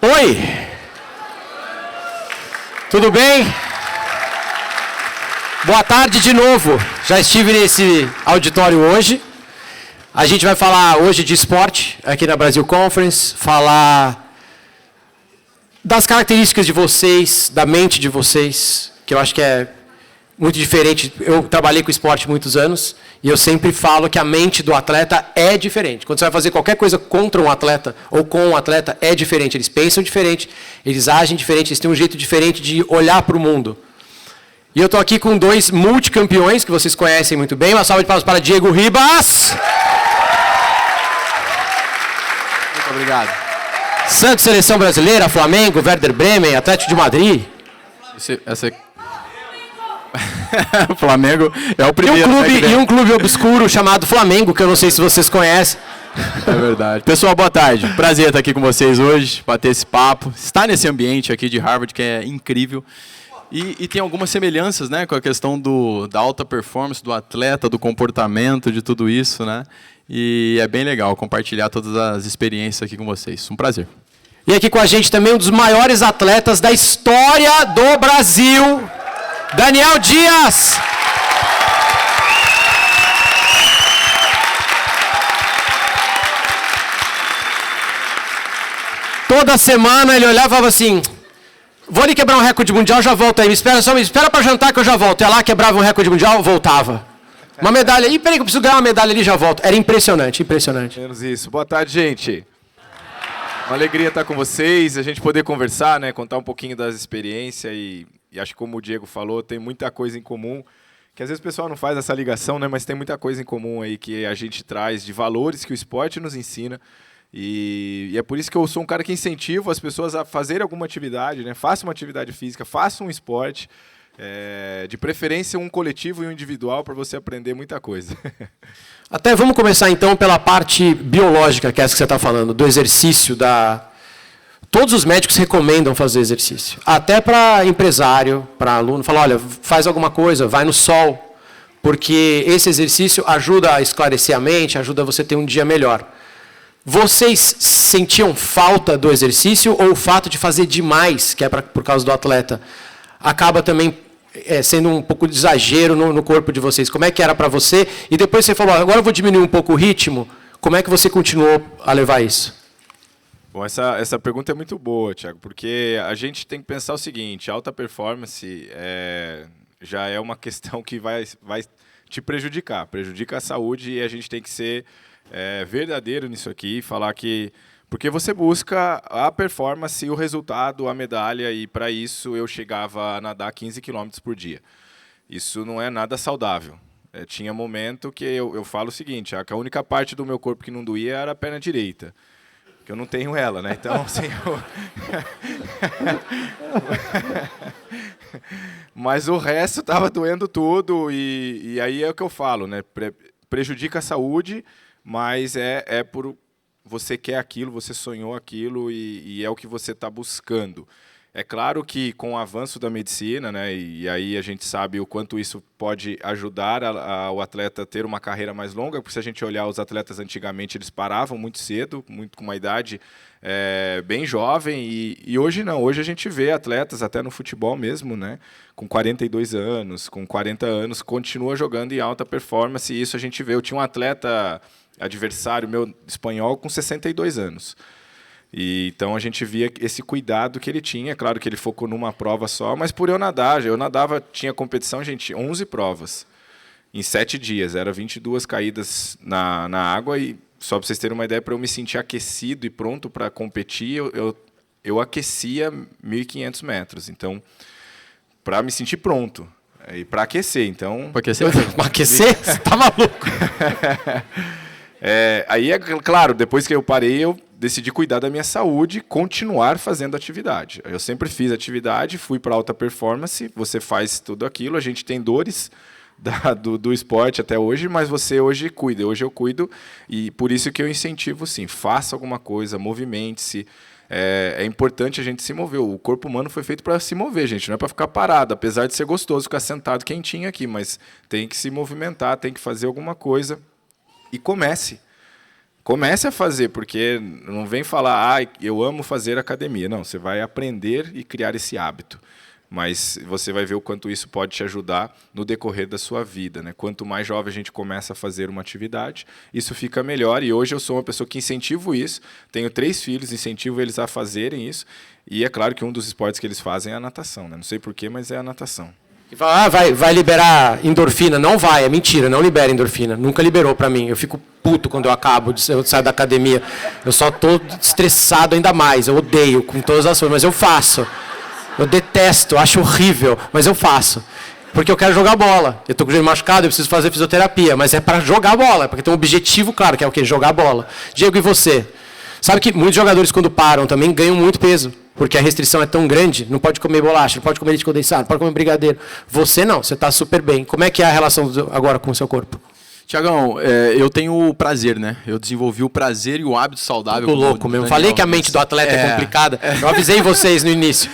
Oi! Tudo bem? Boa tarde de novo. Já estive nesse auditório hoje. A gente vai falar hoje de esporte aqui na Brasil Conference, falar das características de vocês, da mente de vocês, que eu acho que é muito diferente. Eu trabalhei com esporte muitos anos e eu sempre falo que a mente do atleta é diferente. Quando você vai fazer qualquer coisa contra um atleta ou com um atleta, é diferente. Eles pensam diferente, eles agem diferente, eles têm um jeito diferente de olhar para o mundo. E eu estou aqui com dois multicampeões que vocês conhecem muito bem. Uma salva de palmas para Diego Ribas. Muito obrigado. Santos, Seleção Brasileira, Flamengo, Werder Bremen, Atlético de Madrid. O Flamengo é o primeiro. E um clube obscuro chamado Flamengo, que eu não sei se vocês conhecem. É verdade. Pessoal, boa tarde. Prazer estar aqui com vocês hoje, bater esse papo. Estar nesse ambiente aqui de Harvard, que é incrível. E tem algumas semelhanças, né, com a questão da alta performance, do atleta, do comportamento, de tudo isso, né? E é bem legal compartilhar todas as experiências aqui com vocês. Um prazer. E aqui com a gente também um dos maiores atletas da história do Brasil, Daniel Dias. Toda semana ele olhava e falava assim: vou ali quebrar um recorde mundial, já volto aí. Me espera para jantar que eu já volto. Ia lá, quebrava um recorde mundial, voltava. Uma medalha. Ih, peraí que eu preciso ganhar uma medalha ali, já volto. Era impressionante, impressionante. Menos isso. Boa tarde, gente. Uma alegria estar com vocês, a gente poder conversar, né, contar um pouquinho das experiências e acho que, como o Diego falou, tem muita coisa em comum, que às vezes o pessoal não faz essa ligação, né, mas tem muita coisa em comum aí que a gente traz de valores que o esporte nos ensina. E é por isso que eu sou um cara que incentivo as pessoas a fazerem alguma atividade, né? Façam uma atividade física, façam um esporte, de preferência um coletivo e um individual, para você aprender muita coisa. Até vamos começar então pela parte biológica, que é essa que você está falando, do exercício. Todos os médicos recomendam fazer exercício. Até para empresário, para aluno, fala, olha, faz alguma coisa, vai no sol, porque esse exercício ajuda a esclarecer a mente, ajuda você a ter um dia melhor. Vocês sentiam falta do exercício ou o fato de fazer demais, que é por causa do atleta, acaba também sendo um pouco de exagero no corpo de vocês? Como é que era para você? E depois você falou, agora eu vou diminuir um pouco o ritmo. Como é que você continuou a levar isso? Bom, essa pergunta é muito boa, Thiago, porque a gente tem que pensar o seguinte: alta performance já é uma questão que vai te prejudica a saúde, e a gente tem que ser verdadeiro nisso aqui, falar que... Porque você busca a performance, o resultado, a medalha, e para isso eu chegava a nadar 15 km por dia. Isso não é nada saudável. Tinha momento que eu falo o seguinte, a única parte do meu corpo que não doía era a perna direita, que eu não tenho ela, né? Então, assim, mas o resto estava doendo tudo, e aí é o que eu falo, né? Prejudica a saúde, mas é por... Você quer aquilo, você sonhou aquilo e é o que você está buscando. É claro que com o avanço da medicina, né, e aí a gente sabe o quanto isso pode ajudar o atleta a ter uma carreira mais longa, porque se a gente olhar os atletas antigamente, eles paravam muito cedo, muito com uma idade bem jovem, e hoje não. Hoje a gente vê atletas, até no futebol mesmo, né, com 42 anos, com 40 anos, continua jogando em alta performance, e isso a gente vê. Eu tinha um atleta... adversário meu espanhol com 62 anos. E então a gente via esse cuidado que ele tinha. Claro que ele focou numa prova só, mas por eu nadava, tinha competição, gente, 11 provas em 7 dias, era 22 caídas na água, e só para vocês terem uma ideia, para eu me sentir aquecido e pronto para competir, eu aquecia 1.500 metros, então, para me sentir pronto. E para aquecer, então... Para aquecer? Para aquecer? Você tá maluco? Aí, claro, depois que eu parei, eu decidi cuidar da minha saúde e continuar fazendo atividade. Eu sempre fiz atividade, fui para alta performance, você faz tudo aquilo, a gente tem dores do esporte até hoje, mas você hoje cuida, hoje eu cuido, e por isso que eu incentivo, sim, faça alguma coisa, movimente-se. É importante a gente se mover. O corpo humano foi feito para se mover, gente, não é para ficar parado, apesar de ser gostoso ficar sentado quentinho aqui, mas tem que se movimentar, tem que fazer alguma coisa. E comece. Comece a fazer, porque não vem falar, eu amo fazer academia. Não, você vai aprender e criar esse hábito. Mas você vai ver o quanto isso pode te ajudar no decorrer da sua vida, né? Quanto mais jovem a gente começa a fazer uma atividade, isso fica melhor. E hoje eu sou uma pessoa que incentivo isso. Tenho 3 filhos, incentivo eles a fazerem isso. E é claro que um dos esportes que eles fazem é a natação, né? Não sei porquê, mas é a natação. E fala, vai liberar endorfina. Não vai, é mentira, não libera endorfina. Nunca liberou para mim. Eu fico puto quando eu saio da academia. Eu só tô estressado ainda mais. Eu odeio com todas as formas, mas eu faço. Eu detesto, acho horrível, mas eu faço. Porque eu quero jogar bola. Eu tô com o joelho machucado, eu preciso fazer fisioterapia, mas é para jogar bola, porque tem um objetivo claro, que é o quê? Jogar bola. Diego, e você? Sabe que muitos jogadores, quando param, também ganham muito peso. Porque a restrição é tão grande, não pode comer bolacha, não pode comer leite condensado, não pode comer brigadeiro. Você não, você está super bem. Como é que é a relação agora com o seu corpo? Tiagão, eu tenho o prazer, né? Eu desenvolvi o prazer e o hábito saudável. Tô louco mesmo. Falei que a mente do atleta é complicada. Eu avisei vocês no início.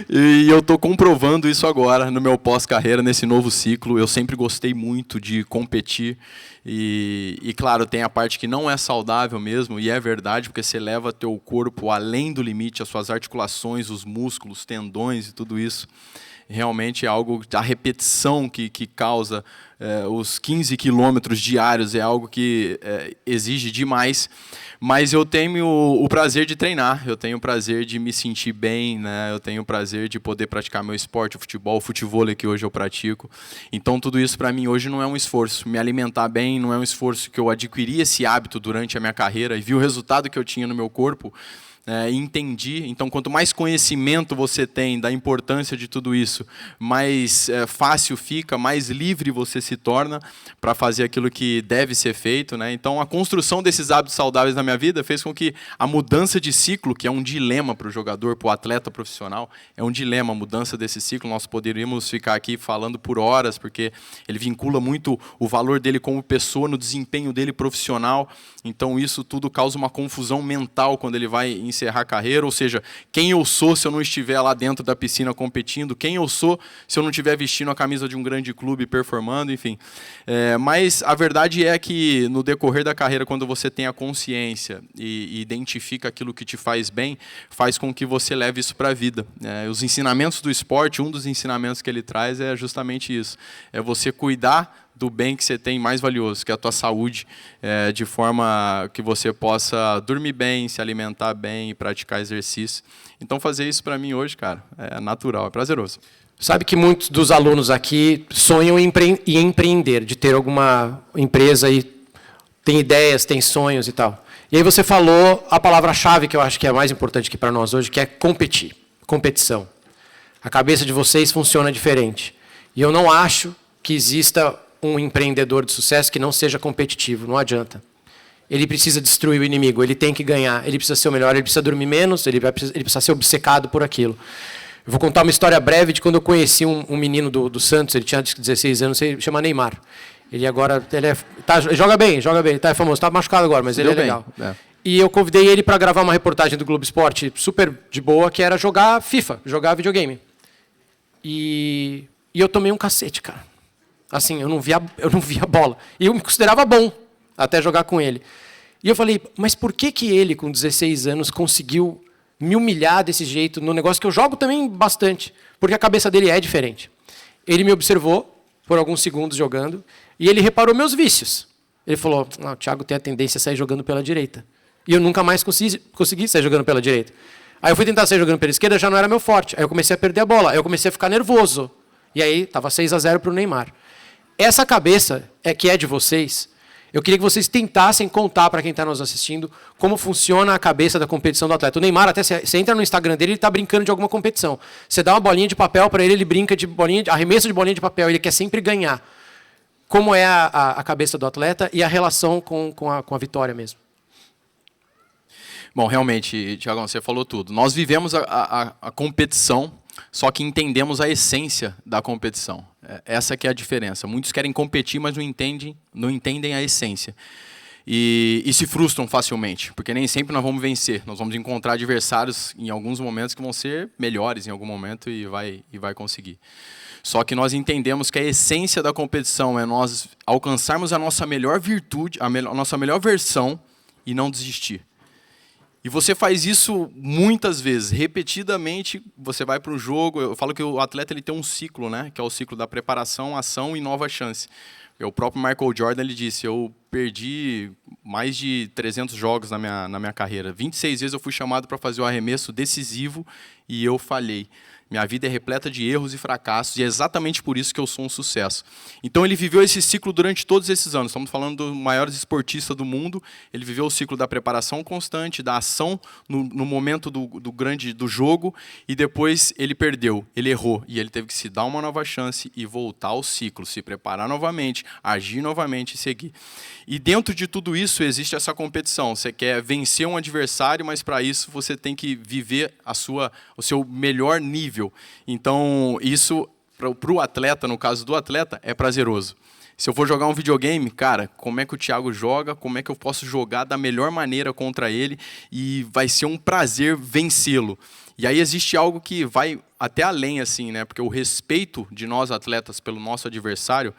E eu estou comprovando isso agora no meu pós-carreira, nesse novo ciclo. Eu sempre gostei muito de competir. E claro, tem a parte que não é saudável mesmo, e é verdade, porque você leva teu corpo além do limite, as suas articulações, os músculos, tendões e tudo isso. Realmente é algo, a repetição que causa os 15 quilômetros diários é algo que exige demais. Mas eu tenho o prazer de treinar, eu tenho o prazer de me sentir bem, né? Eu tenho o prazer de poder praticar meu esporte, o futebol, o futevôlei que hoje eu pratico. Então tudo isso para mim hoje não é um esforço. Me alimentar bem não é um esforço que eu adquiri esse hábito durante a minha carreira e vi o resultado que eu tinha no meu corpo. Entendi. Então, quanto mais conhecimento você tem da importância de tudo isso, mais fácil fica, mais livre você se torna para fazer aquilo que deve ser feito, né? Então, a construção desses hábitos saudáveis na minha vida fez com que a mudança de ciclo, que é um dilema para o jogador, para o atleta profissional, é um dilema a mudança desse ciclo. Nós poderíamos ficar aqui falando por horas, porque ele vincula muito o valor dele como pessoa no desempenho dele profissional. Então, isso tudo causa uma confusão mental quando ele vai encerrar a carreira, ou seja, quem eu sou se eu não estiver lá dentro da piscina competindo, quem eu sou se eu não estiver vestindo a camisa de um grande clube performando, enfim. Mas a verdade é que no decorrer da carreira, quando você tem a consciência e identifica aquilo que te faz bem, faz com que você leve isso para a vida. Os ensinamentos do esporte, um dos ensinamentos que ele traz é justamente isso, é você cuidar do bem que você tem mais valioso, que é a tua saúde, de forma que você possa dormir bem, se alimentar bem e praticar exercício. Então, fazer isso para mim hoje, cara, é natural, é prazeroso. Sabe que muitos dos alunos aqui sonham em empreender, de ter alguma empresa e tem ideias, tem sonhos e tal. E aí você falou a palavra-chave que eu acho que é a mais importante aqui para nós hoje, que é competir, competição. A cabeça de vocês funciona diferente. E eu não acho que exista um empreendedor de sucesso que não seja competitivo, não adianta. Ele precisa destruir o inimigo, ele tem que ganhar, ele precisa ser o melhor, ele precisa dormir menos, ele precisa ser obcecado por aquilo. Eu vou contar uma história breve de quando eu conheci um menino do Santos, ele tinha 16 anos, ele chama Neymar. Ele agora joga bem, é famoso, está machucado agora, mas ele é legal. E eu convidei ele para gravar uma reportagem do Globo Esporte super de boa, que era jogar FIFA, jogar videogame. E eu tomei um cacete, cara. Assim, eu não via a bola. E eu me considerava bom até jogar com ele. E eu falei, mas por que ele, com 16 anos, conseguiu me humilhar desse jeito no negócio que eu jogo também bastante? Porque a cabeça dele é diferente. Ele me observou por alguns segundos jogando e ele reparou meus vícios. Ele falou, o Thiago tem a tendência a sair jogando pela direita. E eu nunca mais consegui sair jogando pela direita. Aí eu fui tentar sair jogando pela esquerda, já não era meu forte. Aí eu comecei a perder a bola, aí eu comecei a ficar nervoso. E aí estava 6-0 para o Neymar. Essa cabeça que é de vocês. Eu queria que vocês tentassem contar para quem está nos assistindo como funciona a cabeça da competição do atleta. O Neymar, até você entra no Instagram dele, ele está brincando de alguma competição. Você dá uma bolinha de papel para ele, ele brinca de arremesso de bolinha de papel, ele quer sempre ganhar. Como é a cabeça do atleta e a relação com a vitória mesmo? Bom, realmente, Thiago, você falou tudo. Nós vivemos a competição, só que entendemos a essência da competição. Essa que é a diferença. Muitos querem competir, mas não entendem a essência. E se frustram facilmente, porque nem sempre nós vamos vencer. Nós vamos encontrar adversários em alguns momentos que vão ser melhores em algum momento e vai conseguir. Só que nós entendemos que a essência da competição é nós alcançarmos a nossa melhor virtude, a nossa melhor versão e não desistir. E você faz isso muitas vezes, repetidamente, você vai para um jogo, eu falo que o atleta ele tem um ciclo, né, que é o ciclo da preparação, ação e nova chance. O próprio Michael Jordan ele disse, eu perdi mais de 300 jogos na minha carreira. 26 vezes eu fui chamado para fazer o arremesso decisivo e eu falhei. Minha vida é repleta de erros e fracassos, e é exatamente por isso que eu sou um sucesso. Então ele viveu esse ciclo durante todos esses anos. Estamos falando dos maiores esportistas do mundo. Ele viveu o ciclo da preparação constante, da ação no momento do jogo, e depois ele perdeu, ele errou, e ele teve que se dar uma nova chance e voltar ao ciclo, se preparar novamente, agir novamente e seguir. E dentro de tudo isso existe essa competição. Você quer vencer um adversário, mas para isso você tem que viver o seu melhor nível. Então, isso, para o atleta, no caso do atleta, é prazeroso. Se eu for jogar um videogame, cara, como é que o Thiago joga, como é que eu posso jogar da melhor maneira contra ele, e vai ser um prazer vencê-lo. E aí existe algo que vai até além, assim, né? Porque o respeito de nós atletas pelo nosso adversário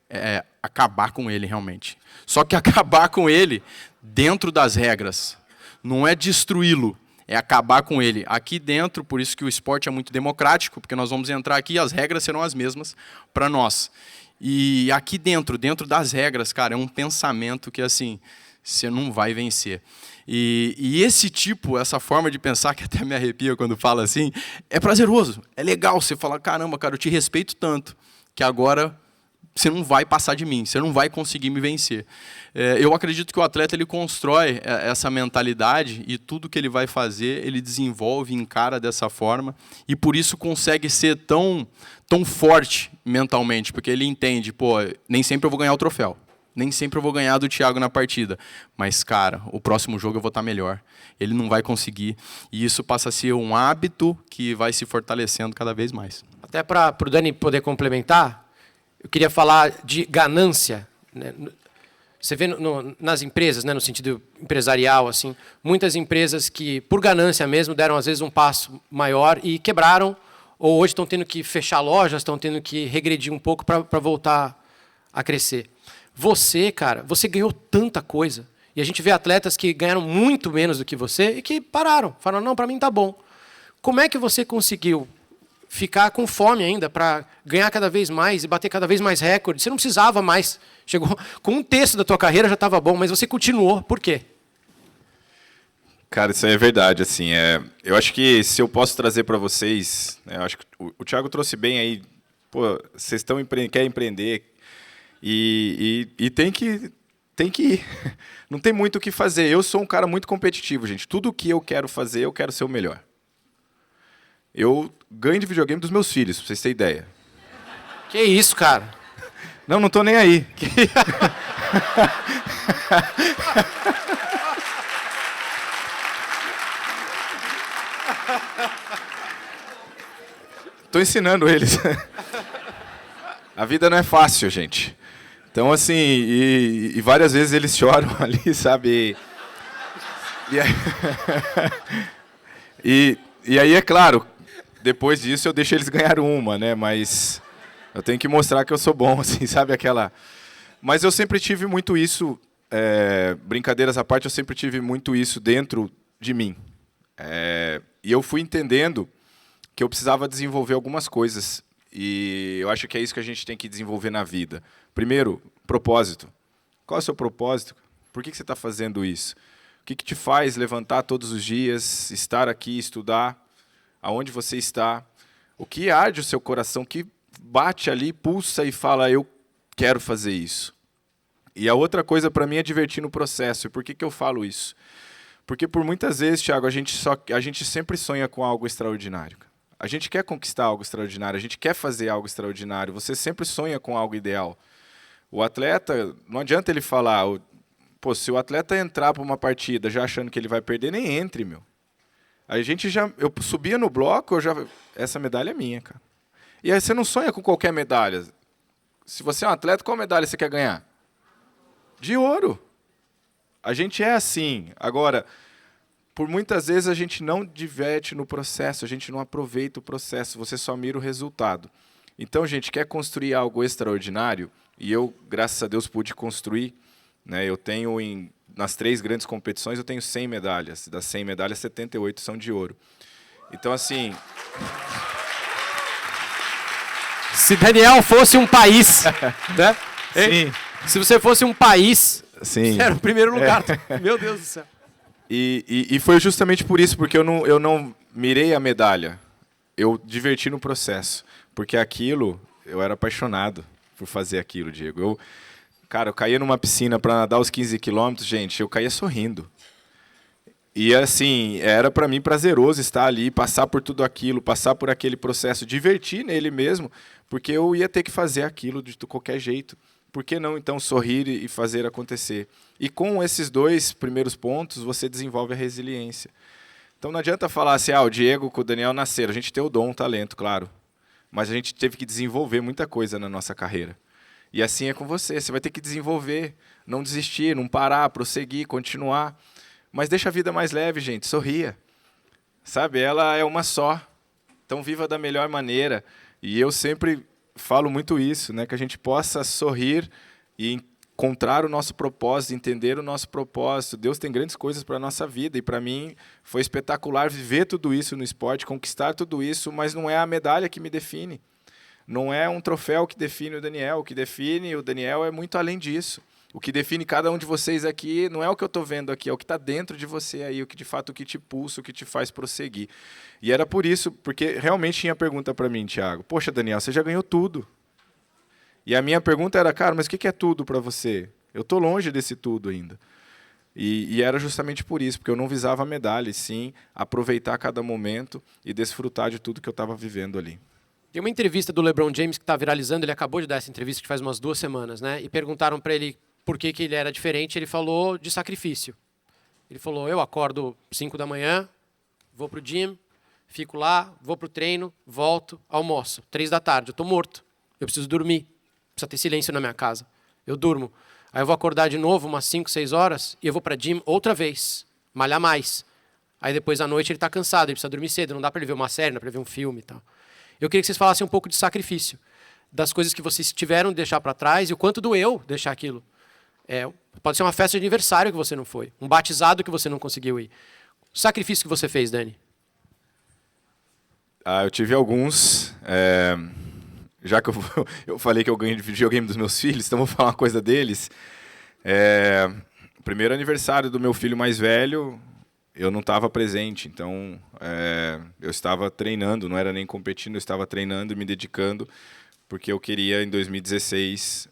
é acabar com ele realmente. Só que acabar com ele dentro das regras, não é destruí-lo. É acabar com ele aqui dentro, por isso que o esporte é muito democrático, porque nós vamos entrar aqui e as regras serão as mesmas para nós. E aqui dentro das regras, cara, é um pensamento que, assim, você não vai vencer. E essa forma de pensar, que até me arrepia quando fala assim, é prazeroso, é legal. Você fala, caramba, cara, eu te respeito tanto, que agora você não vai passar de mim, você não vai conseguir me vencer. Eu acredito que o atleta ele constrói essa mentalidade e tudo que ele vai fazer, ele desenvolve, encara dessa forma e por isso consegue ser tão forte mentalmente, porque ele entende, pô, nem sempre eu vou ganhar o troféu, nem sempre eu vou ganhar do Thiago na partida, mas, cara, o próximo jogo eu vou estar melhor. Ele não vai conseguir. E isso passa a ser um hábito que vai se fortalecendo cada vez mais. Até para o Dani poder complementar, eu queria falar de ganância, né? Você vê nas empresas, né, no sentido empresarial, assim, muitas empresas que, por ganância mesmo, deram às vezes um passo maior e quebraram, ou hoje estão tendo que fechar lojas, estão tendo que regredir um pouco para voltar a crescer. Você, cara, você ganhou tanta coisa. E a gente vê atletas que ganharam muito menos do que você e que pararam. Falaram, não, para mim tá bom. Como é que você conseguiu ficar com fome ainda para ganhar cada vez mais e bater cada vez mais recordes? Você não precisava mais. Chegou com um terço da tua carreira já estava bom, mas você continuou. Por quê? Cara, isso aí é verdade. Assim, eu acho que se eu posso trazer para vocês, né, eu acho que o Thiago trouxe bem aí. Pô, vocês querem empreender e tem que ir. Não tem muito o que fazer. Eu sou um cara muito competitivo, gente. Tudo que eu quero fazer, eu quero ser o melhor. Eu ganho de videogame dos meus filhos, pra vocês terem ideia. Que isso, cara? Não tô nem aí. Tô ensinando eles. A vida não é fácil, gente. Então, assim, e várias vezes eles choram ali, sabe? E aí, é claro, depois disso eu deixo eles ganhar uma, né? Mas eu tenho que mostrar que eu sou bom, assim, sabe aquela... Mas eu sempre tive muito isso, brincadeiras à parte, eu sempre tive muito isso dentro de mim. E eu fui entendendo que eu precisava desenvolver algumas coisas. E eu acho que é isso que a gente tem que desenvolver na vida. Primeiro, propósito. Qual é o seu propósito? Por que você está fazendo isso? O que te faz levantar todos os dias, estar aqui, estudar? Aonde você está? O que arde o seu coração? O que bate ali, pulsa e fala, eu quero fazer isso? E a outra coisa para mim é divertir no processo. E por que eu falo isso? Porque por muitas vezes, Thiago, a gente sempre sonha com algo extraordinário. A gente quer conquistar algo extraordinário, a gente quer fazer algo extraordinário. Você sempre sonha com algo ideal. O atleta, não adianta ele falar, pô, se o atleta entrar para uma partida já achando que ele vai perder, nem entre, meu. Eu subia no bloco, essa medalha é minha, cara. E aí você não sonha com qualquer medalha. Se você é um atleta, qual medalha você quer ganhar? De ouro. A gente é assim. Agora, por muitas vezes a gente não diverte no processo, a gente não aproveita o processo, você só mira o resultado. Então, gente, quer construir algo extraordinário? E eu, graças a Deus, pude construir, né? Eu tenho, nas 3 grandes competições, eu tenho 100 medalhas. Das 100 medalhas, 78 são de ouro. Então, assim... Se Daniel fosse um país, né? Sim. Se você fosse um país, Sim. você era o primeiro lugar. Meu Deus do céu. E foi justamente por isso, porque eu não mirei a medalha. Eu diverti no processo. Porque aquilo, eu era apaixonado por fazer aquilo, Diego. Cara, eu caía numa piscina para nadar os 15 quilômetros, gente, eu caía sorrindo. E assim, era para mim prazeroso estar ali, passar por tudo aquilo, passar por aquele processo, divertir nele mesmo, porque eu ia ter que fazer aquilo de qualquer jeito. Por que não, então, sorrir e fazer acontecer? E com esses 2 primeiros pontos, você desenvolve a resiliência. Então não adianta falar assim, o Diego com o Daniel nasceram. A gente tem o dom, o talento, claro. Mas a gente teve que desenvolver muita coisa na nossa carreira. E assim é com você. Você vai ter que desenvolver, não desistir, não parar, prosseguir, continuar. Mas deixa a vida mais leve, gente. Sorria. Sabe, ela é uma só. Então viva da melhor maneira. E eu sempre falo muito isso, né? Que a gente possa sorrir e encontrar o nosso propósito, entender o nosso propósito. Deus tem grandes coisas para a nossa vida. E para mim foi espetacular viver tudo isso no esporte, conquistar tudo isso, mas não é a medalha que me define. Não é um troféu que define o Daniel. O que define o Daniel é muito além disso. O que define cada um de vocês aqui não é o que eu estou vendo aqui, é o que está dentro de você aí, o que de fato o que te pulsa, o que te faz prosseguir. E era por isso, porque realmente tinha pergunta para mim, Thiago. Poxa, Daniel, você já ganhou tudo. E a minha pergunta era, cara, mas o que é tudo para você? Eu estou longe desse tudo ainda. E era justamente por isso, porque eu não visava a medalha, e sim aproveitar cada momento e desfrutar de tudo que eu estava vivendo ali. Tem uma entrevista do LeBron James que está viralizando, ele acabou de dar essa entrevista que faz umas 2 semanas, né? E perguntaram para ele por que ele era diferente, ele falou de sacrifício. Ele falou, eu acordo 5 da manhã, vou pro gym, fico lá, vou pro treino, volto, almoço. 3 da tarde, eu tô morto, eu preciso dormir, precisa ter silêncio na minha casa. Eu durmo. Aí eu vou acordar de novo umas 5, 6 horas e eu vou pra gym outra vez, malhar mais. Aí depois à noite ele tá cansado, ele precisa dormir cedo, não dá para ele ver uma série, não dá para ele ver um filme e tal. Eu queria que vocês falassem um pouco de sacrifício, das coisas que vocês tiveram de deixar para trás e o quanto doeu deixar aquilo. Pode ser uma festa de aniversário que você não foi, um batizado que você não conseguiu ir. O sacrifício que você fez, Dani? Eu tive alguns. Já que eu falei que eu ganhei de videogame dos meus filhos, então vou falar uma coisa deles. O primeiro aniversário do meu filho mais velho, eu não estava presente, então eu estava treinando, não era nem competindo, eu estava treinando e me dedicando, porque eu queria, em 2016,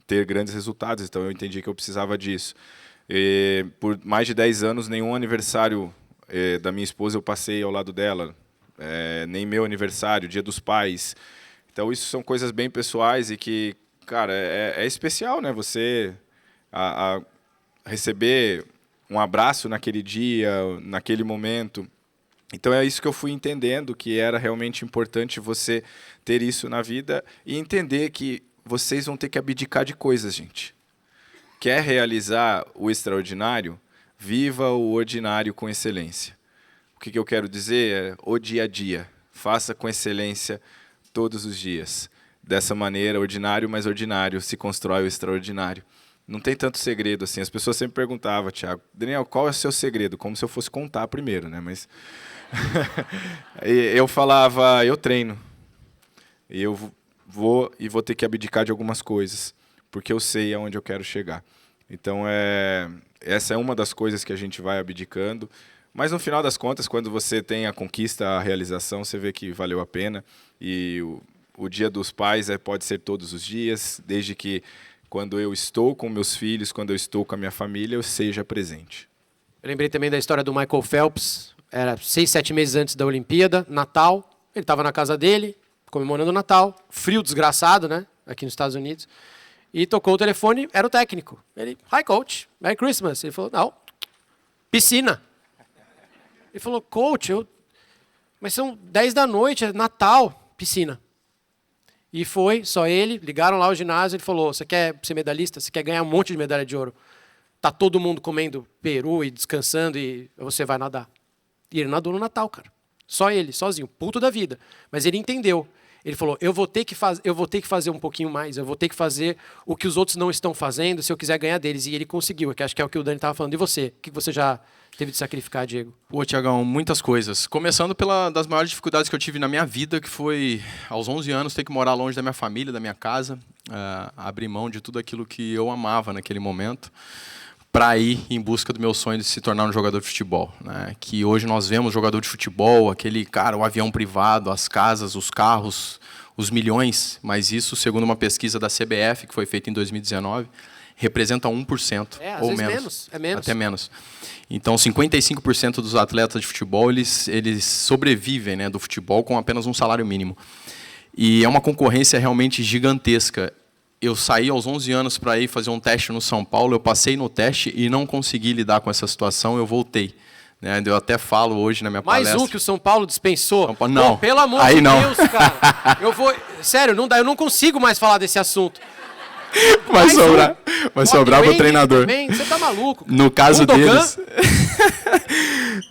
ter grandes resultados, então eu entendi que eu precisava disso. E, por mais de 10 anos, nenhum aniversário da minha esposa eu passei ao lado dela, nem meu aniversário, Dia dos Pais. Então, isso são coisas bem pessoais e que, cara, é especial, né? Você receber um abraço naquele dia, naquele momento. Então, é isso que eu fui entendendo, que era realmente importante você ter isso na vida e entender que vocês vão ter que abdicar de coisas, gente. Quer realizar o extraordinário? Viva o ordinário com excelência. O que eu quero dizer é o dia a dia. Faça com excelência todos os dias. Dessa maneira, ordinário mais ordinário, se constrói o extraordinário. Não tem tanto segredo assim. As pessoas sempre perguntavam, Thiago, Daniel, qual é o seu segredo? Como se eu fosse contar primeiro, né? Mas eu falava, eu treino. Eu vou ter que abdicar de algumas coisas, porque eu sei aonde eu quero chegar. Então, essa é uma das coisas que a gente vai abdicando. Mas, no final das contas, quando você tem a conquista, a realização, você vê que valeu a pena. E o Dia dos Pais pode ser todos os dias, desde que, quando eu estou com meus filhos, quando eu estou com a minha família, eu seja presente. Eu lembrei também da história do Michael Phelps. Era 6, 7 meses antes da Olimpíada, Natal. Ele estava na casa dele, comemorando o Natal. Frio desgraçado, né? Aqui nos Estados Unidos. E tocou o telefone, era o técnico. Ele, hi coach, Merry Christmas. Ele falou, não, piscina. Ele falou, coach, mas são 10 da noite, é Natal, piscina. E foi, só ele, ligaram lá ao ginásio, ele falou, você quer ser medalhista? Você quer ganhar um monte de medalha de ouro? Tá todo mundo comendo peru e descansando e você vai nadar. E ele nadou no Natal, cara. Só ele, sozinho, puto da vida. Mas ele entendeu. Ele falou, eu vou ter que fazer um pouquinho mais, eu vou ter que fazer o que os outros não estão fazendo se eu quiser ganhar deles. E ele conseguiu, que acho que é o que o Dani estava falando. E você? O que você já teve de sacrificar, Diego? Pô, Tiagão, muitas coisas. Começando das maiores dificuldades que eu tive na minha vida, que foi, aos 11 anos, ter que morar longe da minha família, da minha casa, abrir mão de tudo aquilo que eu amava naquele momento, para ir em busca do meu sonho de se tornar um jogador de futebol, né? Que hoje nós vemos jogador de futebol, aquele cara, o avião privado, as casas, os carros, os milhões, mas isso, segundo uma pesquisa da CBF, que foi feita em 2019, representa 1% ou menos. É menos. Até menos. Então, 55% dos atletas de futebol, eles sobrevivem, né, do futebol com apenas um salário mínimo. E é uma concorrência realmente gigantesca. Eu saí aos 11 anos para ir fazer um teste no São Paulo, eu passei no teste e não consegui lidar com essa situação, eu voltei. Né? Eu até falo hoje na minha palestra... Mais um que o São Paulo dispensou? São Paulo, não. Pô, pelo amor Aí de não. Deus, cara. Sério, não dá, eu não consigo mais falar desse assunto. Vai sobrar pro treinador. Também, você tá maluco. Cara. No caso deles...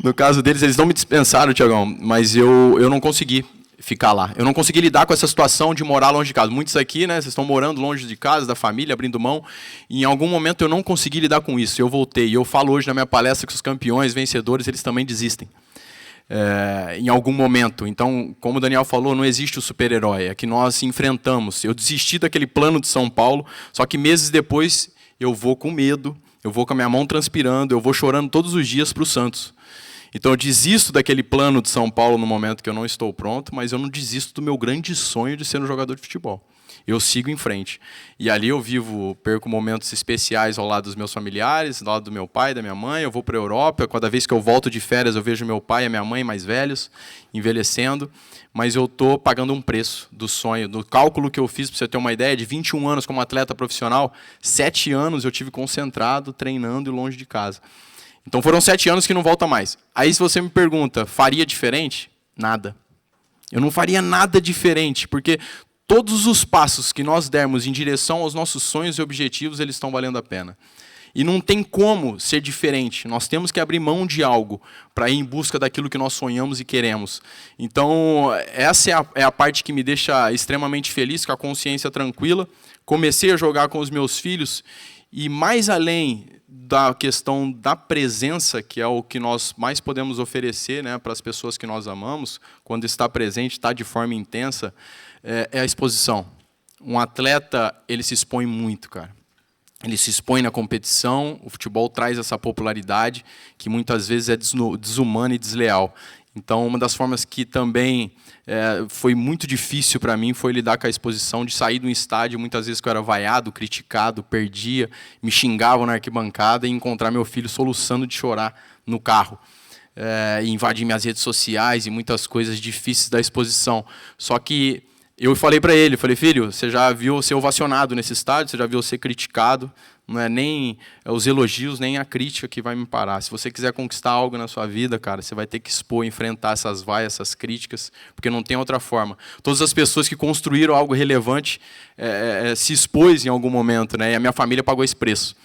no caso deles, eles não me dispensaram, Tiagão, mas eu não consegui ficar lá. Eu não consegui lidar com essa situação de morar longe de casa. Muitos aqui, né, vocês estão morando longe de casa, da família, abrindo mão. E em algum momento eu não consegui lidar com isso. Eu voltei. E eu falo hoje na minha palestra que os campeões, vencedores, eles também desistem. Em algum momento. Então, como o Daniel falou, não existe o super-herói. É que nós enfrentamos. Eu desisti daquele plano de São Paulo, só que meses depois eu vou com medo, eu vou com a minha mão transpirando, eu vou chorando todos os dias para o Santos. Então eu desisto daquele plano de São Paulo no momento que eu não estou pronto, mas eu não desisto do meu grande sonho de ser um jogador de futebol. Eu sigo em frente. E ali eu perco momentos especiais ao lado dos meus familiares, ao lado do meu pai, da minha mãe. Eu vou para a Europa, cada vez que eu volto de férias eu vejo meu pai e a minha mãe mais velhos, envelhecendo. Mas eu estou pagando um preço do sonho, do cálculo que eu fiz, para você ter uma ideia, de 21 anos como atleta profissional, 7 anos eu tive concentrado, treinando e longe de casa. Então foram 7 anos que não volta mais. Aí se você me pergunta, faria diferente? Nada. Eu não faria nada diferente, porque todos os passos que nós dermos em direção aos nossos sonhos e objetivos, eles estão valendo a pena. E não tem como ser diferente. Nós temos que abrir mão de algo para ir em busca daquilo que nós sonhamos e queremos. Então, essa é a parte que me deixa extremamente feliz, com a consciência tranquila. Comecei a jogar com os meus filhos e, mais além da questão da presença, que é o que nós mais podemos oferecer, né, para as pessoas que nós amamos, quando está presente, está de forma intensa, é a exposição. Um atleta, ele se expõe muito, cara. Ele se expõe na competição, o futebol traz essa popularidade que muitas vezes é desumana e desleal. Então, uma das formas que também foi muito difícil para mim foi lidar com a exposição de sair do estádio, muitas vezes que eu era vaiado, criticado, perdia, me xingavam na arquibancada e encontrar meu filho soluçando de chorar no carro. E invadir minhas redes sociais e muitas coisas difíceis da exposição. Só que eu falei para ele, filho, você já viu ser ovacionado nesse estádio, você já viu ser criticado, não é nem os elogios, nem a crítica que vai me parar. Se você quiser conquistar algo na sua vida, cara, você vai ter que expor, enfrentar essas vaias, essas críticas, porque não tem outra forma. Todas as pessoas que construíram algo relevante se expôs em algum momento, né? E a minha família pagou esse preço.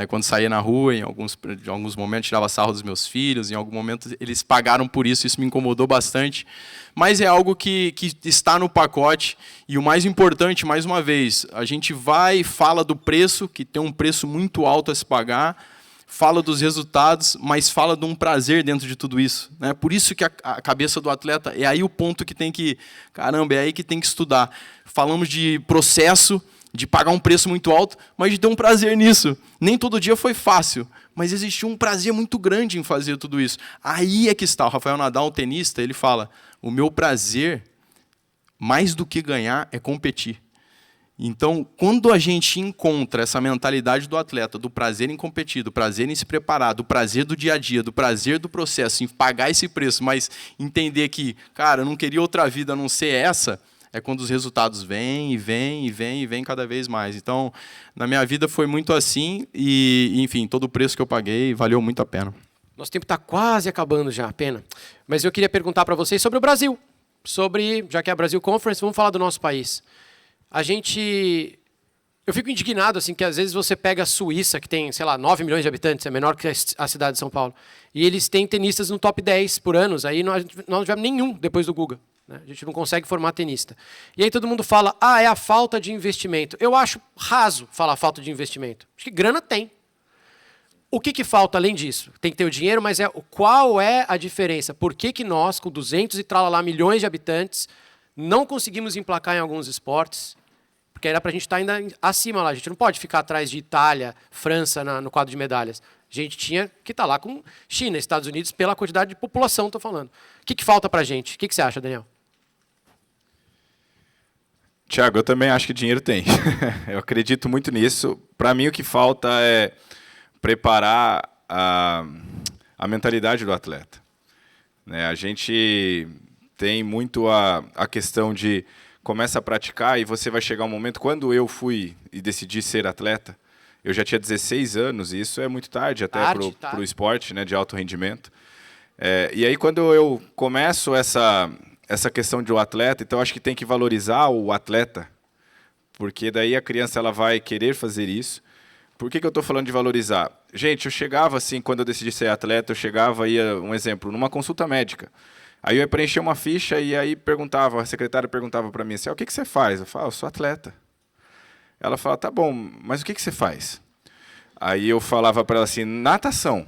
Quando saía na rua, em alguns momentos tirava sarro dos meus filhos, em algum momento eles pagaram por isso me incomodou bastante. Mas é algo que está no pacote. E o mais importante, mais uma vez, a gente vai e fala do preço, que tem um preço muito alto a se pagar, fala dos resultados, mas fala de um prazer dentro de tudo isso. Né? Por isso que a cabeça do atleta é aí o ponto que tem que... Caramba, é aí que tem que estudar. Falamos de processo, de pagar um preço muito alto, mas de ter um prazer nisso. Nem todo dia foi fácil, mas existiu um prazer muito grande em fazer tudo isso. Aí é que está. O Rafael Nadal, um tenista, ele fala, o meu prazer, mais do que ganhar, é competir. Então, quando a gente encontra essa mentalidade do atleta, do prazer em competir, do prazer em se preparar, do prazer do dia a dia, do prazer do processo, em pagar esse preço, mas entender que, cara, eu não queria outra vida a não ser essa, é quando os resultados vêm cada vez mais. Então, na minha vida foi muito assim e, enfim, todo o preço que eu paguei valeu muito a pena. Nosso tempo está quase acabando já, pena. Mas eu queria perguntar para vocês sobre o Brasil. Já que é a Brasil Conference, vamos falar do nosso país. Eu fico indignado, assim, que às vezes você pega a Suíça, que tem, 9 milhões de habitantes, é menor que a cidade de São Paulo, e eles têm tenistas no top 10 por anos, aí nós não tivemos nenhum depois do Guga. né? A gente não consegue formar tenista. E aí todo mundo fala, é a falta de investimento. Eu acho raso falar falta de investimento. Acho que grana tem. O que falta além disso? Tem que ter o dinheiro, mas qual é a diferença? Por que nós, com 200 e tralalá milhões de habitantes, não conseguimos emplacar em alguns esportes? Porque era para a gente estar ainda acima lá. A gente não pode ficar atrás de Itália, França no quadro de medalhas. A gente tinha que estar lá com China, Estados Unidos, pela quantidade de população, estou falando. O que falta para a gente? O que você acha, Daniel? Tiago, eu também acho que dinheiro tem. Eu acredito muito nisso. Para mim, o que falta é preparar a mentalidade do atleta. Né? A gente tem muito a questão de começa a praticar e você vai chegar um momento... Quando eu fui e decidi ser atleta, eu já tinha 16 anos, e isso é muito tarde até para o esporte, né, de alto rendimento. E aí, quando eu começo essa questão de um atleta, então acho que tem que valorizar o atleta, porque daí a criança ela vai querer fazer isso. Por que eu estou falando de valorizar? Gente, eu chegava assim, quando eu decidi ser atleta, eu chegava, ia, um exemplo, numa consulta médica. Aí eu ia preencher uma ficha e aí a secretária perguntava para mim assim, o que você faz? Eu falava, eu sou atleta. Ela falava, tá bom, mas o que você faz? Aí eu falava para ela assim, natação.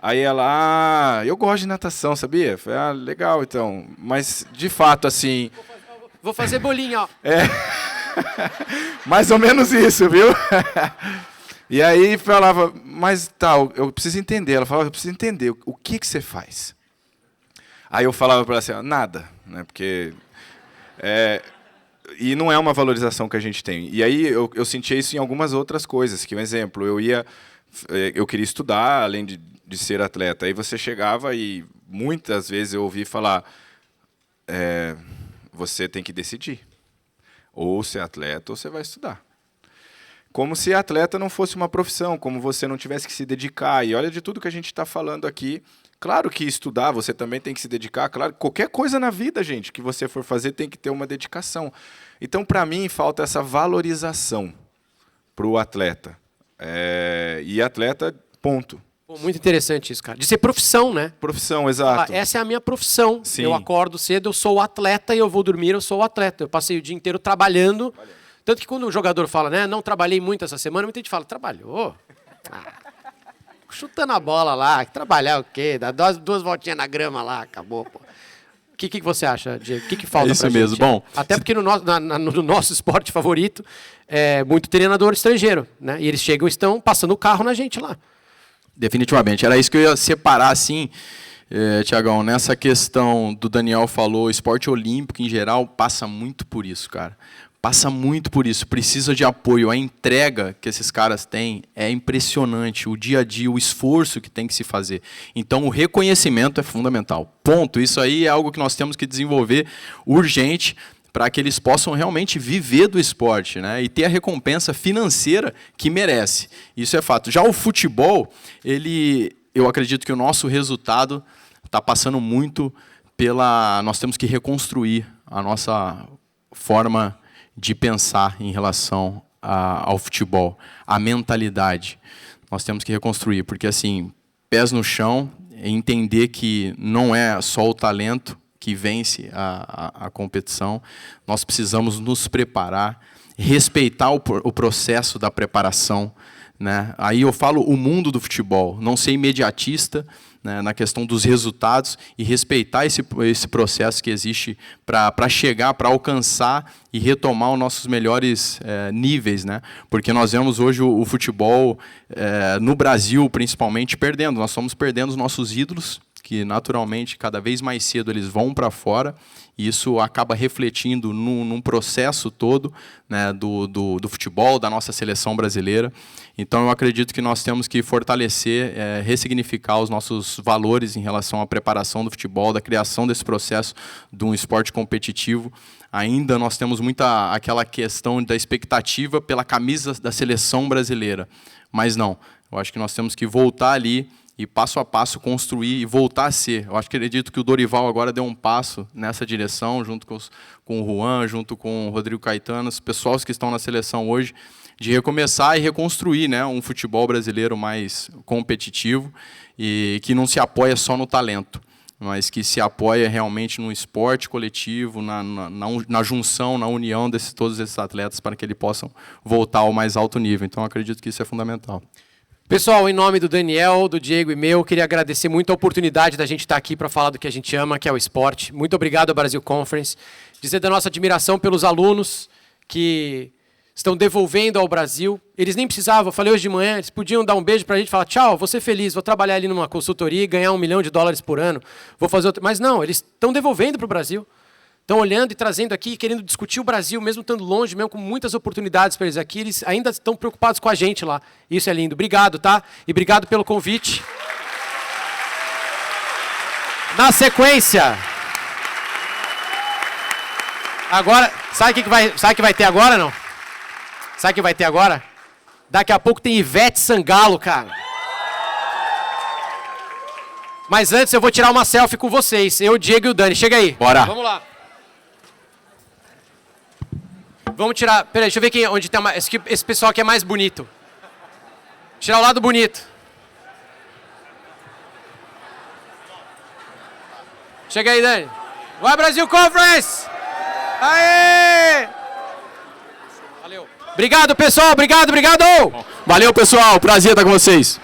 Aí ela, eu gosto de natação, sabia? Eu falei, legal, então. Mas, de fato, assim... Vou fazer bolinha, ó. Mais ou menos isso, viu? E aí falava, mas tal, eu preciso entender. Ela falava, eu preciso entender o que você faz. Aí eu falava para ela assim, nada, né? Porque e não é uma valorização que a gente tem. E aí eu sentia isso em algumas outras coisas. Que um exemplo, eu queria estudar além de ser atleta. Aí você chegava e muitas vezes eu ouvi falar, você tem que decidir. Ou ser atleta ou você vai estudar. Como se atleta não fosse uma profissão, como você não tivesse que se dedicar. E olha de tudo que a gente está falando aqui. Claro que estudar, você também tem que se dedicar. Claro, qualquer coisa na vida, gente, que você for fazer tem que ter uma dedicação. Então, para mim, falta essa valorização para o atleta. E atleta, ponto. Muito interessante isso, cara. De ser profissão, né? Profissão, exato. Essa é a minha profissão. Sim. Eu acordo cedo, eu sou o atleta, e eu vou dormir, eu sou o atleta. Eu passei o dia inteiro trabalhando. Tanto que quando o jogador fala, né, não trabalhei muito essa semana, muita gente fala, trabalhou? Chutando a bola lá, trabalhar o quê? Dá duas voltinhas na grama lá, acabou, pô. O que você acha, Diego? O que falta pra gente? Isso mesmo, bom. Até porque no nosso esporte favorito, muito treinador estrangeiro, né? E eles chegam e estão passando o carro na gente lá. Definitivamente. Era isso que eu ia separar, assim, Tiagão, nessa questão do Daniel falou, esporte olímpico, em geral, passa muito por isso, cara. Passa muito por isso, precisa de apoio. A entrega que esses caras têm é impressionante, o dia a dia, o esforço que tem que se fazer. Então, o reconhecimento é fundamental. Ponto. Isso aí é algo que nós temos que desenvolver urgente para que eles possam realmente viver do esporte, né? E ter a recompensa financeira que merece. Isso é fato. Já o futebol, eu acredito que o nosso resultado está passando muito nós temos que reconstruir a nossa forma de pensar em relação ao futebol, a mentalidade. Nós temos que reconstruir, porque assim, pés no chão, entender que não é só o talento que vence a competição, nós precisamos nos preparar, respeitar o processo da preparação, né? Aí eu falo o mundo do futebol, não ser imediatista, né, na questão dos resultados e respeitar esse processo que existe para chegar, para alcançar e retomar os nossos melhores níveis, né? Porque nós vemos hoje o futebol, no Brasil principalmente, perdendo. Nós estamos perdendo os nossos ídolos, que naturalmente cada vez mais cedo eles vão para fora, e isso acaba refletindo num processo todo, né, do futebol, da nossa seleção brasileira. Então eu acredito que nós temos que fortalecer, ressignificar os nossos valores em relação à preparação do futebol, da criação desse processo de um esporte competitivo. Ainda nós temos muita aquela questão da expectativa pela camisa da seleção brasileira, mas não, eu acho que nós temos que voltar ali e passo a passo construir e voltar a ser. Eu acredito que o Dorival agora deu um passo nessa direção, junto com o Juan, junto com o Rodrigo Caetano, os pessoas que estão na seleção hoje, de recomeçar e reconstruir, né, um futebol brasileiro mais competitivo e que não se apoia só no talento. mas que se apoia realmente no esporte coletivo, na junção, na união de todos esses atletas para que eles possam voltar ao mais alto nível. Então, acredito que isso é fundamental. Pessoal, em nome do Daniel, do Diego e meu, queria agradecer muito a oportunidade da gente estar aqui para falar do que a gente ama, que é o esporte. Muito obrigado ao Brasil Conference. Dizer da nossa admiração pelos alunos que estão devolvendo ao Brasil. Eles nem precisavam, eu falei hoje de manhã, eles podiam dar um beijo para a gente e falar: tchau, vou ser feliz, vou trabalhar ali numa consultoria e ganhar $1 milhão por ano. Vou fazer outro. Mas não, eles estão devolvendo para o Brasil. Estão olhando e trazendo aqui, querendo discutir o Brasil, mesmo estando longe, mesmo com muitas oportunidades para eles aqui, eles ainda estão preocupados com a gente lá. Isso é lindo. Obrigado, tá? E obrigado pelo convite. Na sequência... Agora, sabe o que vai ter agora, não? Sabe o que vai ter agora? Daqui a pouco tem Ivete Sangalo, cara. Mas antes eu vou tirar uma selfie com vocês. Eu, o Diego e o Dani. Chega aí. Bora. Vamos lá. Vamos tirar... Peraí, deixa eu ver onde tem esse pessoal aqui é mais bonito. Tirar o lado bonito. Chega aí, Dani. Vai, Brasil Conference! Aê! Valeu. Obrigado, pessoal. Obrigado. Valeu, pessoal. Prazer estar com vocês.